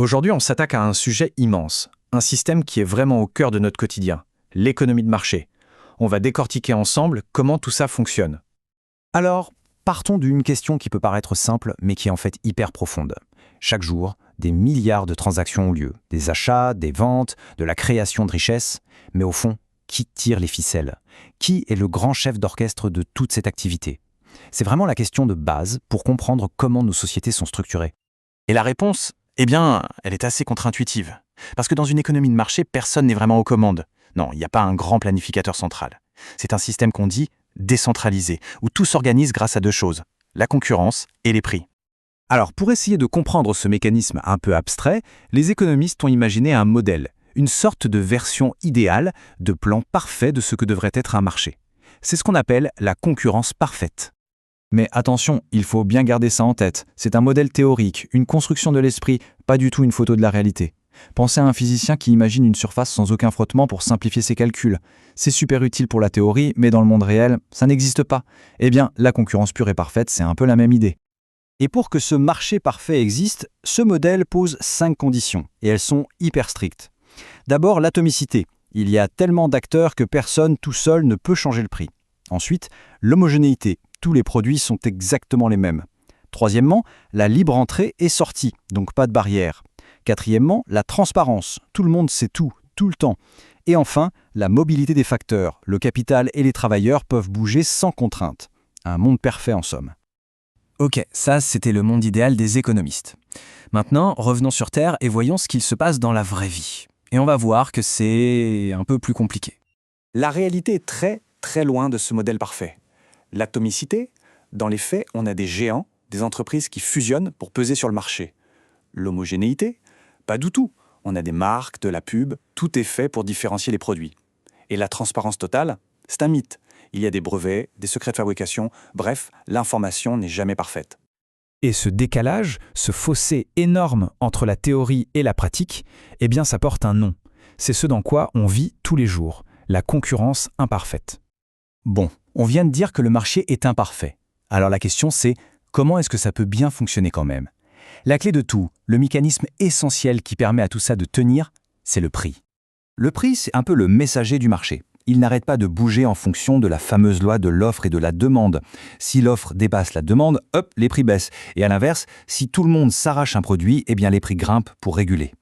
Aujourd'hui, on s'attaque à un sujet immense, un système qui est vraiment au cœur de notre quotidien, l'économie de marché. On va décortiquer ensemble comment tout ça fonctionne. Alors, partons d'une question qui peut paraître simple, mais qui est en fait hyper profonde. Chaque jour, des milliards de transactions ont lieu, des achats, des ventes, de la création de richesses. Mais au fond, qui tire les ficelles? Qui est le grand chef d'orchestre de toute cette activité? C'est vraiment la question de base pour comprendre comment nos sociétés sont structurées. Et la réponse, elle est assez contre-intuitive. Parce que dans une économie de marché, personne n'est vraiment aux commandes. Non, il n'y a pas un grand planificateur central. C'est un système qu'on dit décentralisé, où tout s'organise grâce à deux choses, la concurrence et les prix. Alors, pour essayer de comprendre ce mécanisme un peu abstrait, les économistes ont imaginé un modèle, une sorte de version idéale, de plan parfait de ce que devrait être un marché. C'est ce qu'on appelle la concurrence parfaite. Mais attention, il faut bien garder ça en tête. C'est un modèle théorique, une construction de l'esprit, pas du tout une photo de la réalité. Pensez à un physicien qui imagine une surface sans aucun frottement pour simplifier ses calculs. C'est super utile pour la théorie, mais dans le monde réel, ça n'existe pas. Eh bien, la concurrence pure et parfaite, c'est un peu la même idée. Et pour que ce marché parfait existe, ce modèle pose 5 conditions, et elles sont hyper strictes. D'abord, l'atomicité. Il y a tellement d'acteurs que personne tout seul ne peut changer le prix. Ensuite, l'homogénéité. Tous les produits sont exactement les mêmes. Troisièmement, la libre entrée et sortie, donc pas de barrière. Quatrièmement, la transparence. Tout le monde sait tout le temps. Et enfin, la mobilité des facteurs. Le capital et les travailleurs peuvent bouger sans contrainte. Un monde parfait en somme. Ok, ça c'était le monde idéal des économistes. Maintenant, revenons sur Terre et voyons ce qu'il se passe dans la vraie vie. Et on va voir que c'est un peu plus compliqué. La réalité est très loin de ce modèle parfait. L'atomicité, dans les faits, on a des géants, des entreprises qui fusionnent pour peser sur le marché. L'homogénéité, pas du tout. On a des marques, de la pub, tout est fait pour différencier les produits. Et la transparence totale, c'est un mythe. Il y a des brevets, des secrets de fabrication, bref, l'information n'est jamais parfaite. Et ce décalage, ce fossé énorme entre la théorie et la pratique, eh bien ça porte un nom. C'est ce dans quoi on vit tous les jours, la concurrence imparfaite. Bon, on vient de dire que le marché est imparfait. Alors la question c'est, comment est-ce que ça peut bien fonctionner quand même? La clé de tout, le mécanisme essentiel qui permet à tout ça de tenir, c'est le prix. Le prix, c'est un peu le messager du marché. Il n'arrête pas de bouger en fonction de la fameuse loi de l'offre et de la demande. Si l'offre dépasse la demande, hop, les prix baissent. Et à l'inverse, si tout le monde s'arrache un produit, eh bien les prix grimpent pour réguler.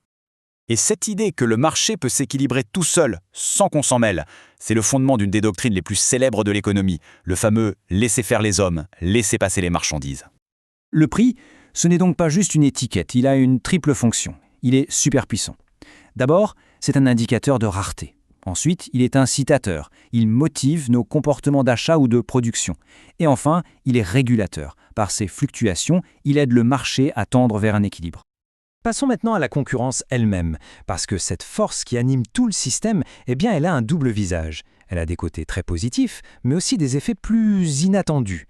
Et cette idée que le marché peut s'équilibrer tout seul, sans qu'on s'en mêle, c'est le fondement d'une des doctrines les plus célèbres de l'économie, le fameux « laisser faire les hommes, laisser passer les marchandises ». Le prix, ce n'est donc pas juste une étiquette, il a une triple fonction. Il est super puissant. D'abord, c'est un indicateur de rareté. Ensuite, il est incitateur. Il motive nos comportements d'achat ou de production. Et enfin, il est régulateur. Par ses fluctuations, il aide le marché à tendre vers un équilibre. Passons maintenant à la concurrence elle-même, parce que cette force qui anime tout le système, eh bien, elle a un double visage. Elle a des côtés très positifs, mais aussi des effets plus inattendus.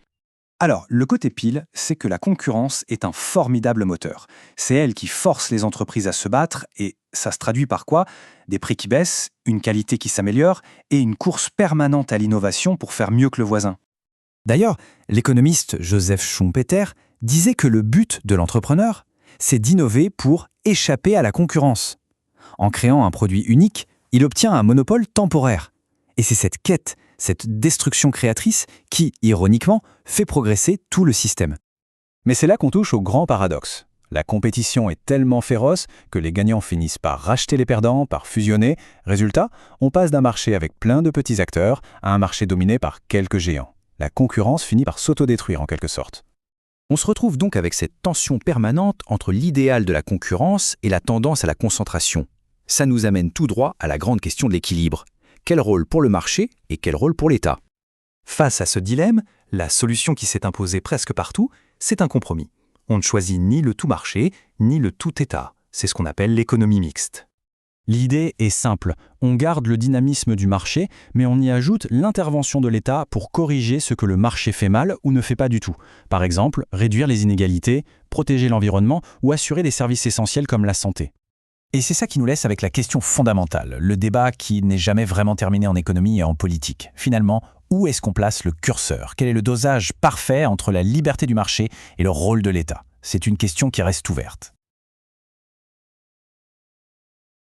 Alors, le côté pile, c'est que la concurrence est un formidable moteur. C'est elle qui force les entreprises à se battre et ça se traduit par quoi? Des prix qui baissent, une qualité qui s'améliore et une course permanente à l'innovation pour faire mieux que le voisin. D'ailleurs, l'économiste Joseph Schumpeter disait que le but de l'entrepreneur, c'est d'innover pour échapper à la concurrence. En créant un produit unique, il obtient un monopole temporaire. Et c'est cette quête, cette destruction créatrice qui, ironiquement, fait progresser tout le système. Mais c'est là qu'on touche au grand paradoxe. La compétition est tellement féroce que les gagnants finissent par racheter les perdants, par fusionner. Résultat, on passe d'un marché avec plein de petits acteurs à un marché dominé par quelques géants. La concurrence finit par s'autodétruire en quelque sorte. On se retrouve donc avec cette tension permanente entre l'idéal de la concurrence et la tendance à la concentration. Ça nous amène tout droit à la grande question de l'équilibre. Quel rôle pour le marché et quel rôle pour l'État? Face à ce dilemme, la solution qui s'est imposée presque partout, c'est un compromis. On ne choisit ni le tout marché, ni le tout État. C'est ce qu'on appelle l'économie mixte. L'idée est simple, on garde le dynamisme du marché, mais on y ajoute l'intervention de l'État pour corriger ce que le marché fait mal ou ne fait pas du tout. Par exemple, réduire les inégalités, protéger l'environnement ou assurer des services essentiels comme la santé. Et c'est ça qui nous laisse avec la question fondamentale, le débat qui n'est jamais vraiment terminé en économie et en politique. Finalement, où est-ce qu'on place le curseur? Quel est le dosage parfait entre la liberté du marché et le rôle de l'État? C'est une question qui reste ouverte.